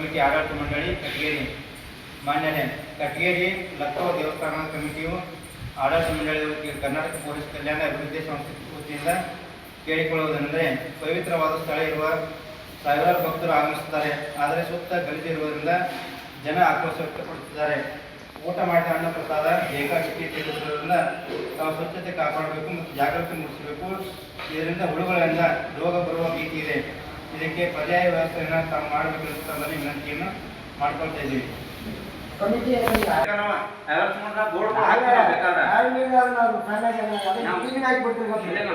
Committee ಆಡಳಿತ ಮಂಡಳಿ ಕಟಗೇರಿ ಮಾನ್ಯರೇ, ಕಟಗೇರಿ ಲಕ್ಕೋ ದೇವಸ್ಥಾನ ಕಮಿಟಿಯು ಆಡಳಿತ ಮಂಡಳಿ ಕರ್ನಾಟಕ ಪೊಲೀಸ್ ಕಲ್ಯಾಣ ಅಭಿವೃದ್ಧಿ ಸಂಸ್ಥೆ ವತಿಯಿಂದ ಕೇಳಿಕೊಳ್ಳುವುದೆಂದರೆ, ಪವಿತ್ರವಾದ ಸ್ಥಳ ಇರುವ ಸಾವಿರಾರು ಭಕ್ತರು ಆಗಮಿಸುತ್ತಾರೆ. ಆದರೆ ಸುತ್ತ ಗಲಿಜಿರುವುದರಿಂದ ಜನ ಆಕ್ರೋಶ ವ್ಯಕ್ತಪಡಿಸುತ್ತಿದ್ದಾರೆ. ಊಟ ಮಾಡಿದ ಅನ್ನ ಪ್ರಸಾದ ಏಕಾಏಕಿ ತಿಳಿಸುವುದರಿಂದ ತಾವು ಸ್ವಚ್ಛತೆ ಕಾಪಾಡಬೇಕು ಮತ್ತು ಜಾಗೃತಿ ಮೂಡಿಸಬೇಕು. ಇದರಿಂದ ಹುಳುಗಳಿಂದ ರೋಗ ಬರುವ ಭೀತಿ ಇದೆ. ಇದಕ್ಕೆ ಪರ್ಯಾಯ ವ್ಯವಸ್ಥೆಯನ್ನು ತಾವು ಮಾಡಬೇಕೆಂದು ತಮ್ಮಲ್ಲಿ ವಿನಂತಿಯನ್ನು ಮಾಡ್ಕೊಳ್ತಾ ಇದ್ದೀವಿ.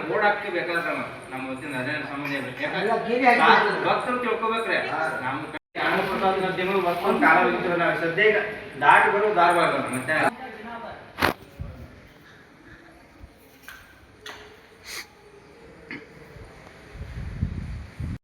ಬೋರ್ಡ್ ಹಾಕಿ ಬೇಕಾದ್ರೆ ನಮ್ಮ ವತಿಯಿಂದ ಅದೇ ಸಮಯ ಭಕ್ತರು ತಿಳ್ಕೊಬೇಕ್ರೆ. ನಮ್ಮ ಕಾಲ ದಾಟಿ ಬರೋ ಧಾರವಾಡ ಮತ್ತೆ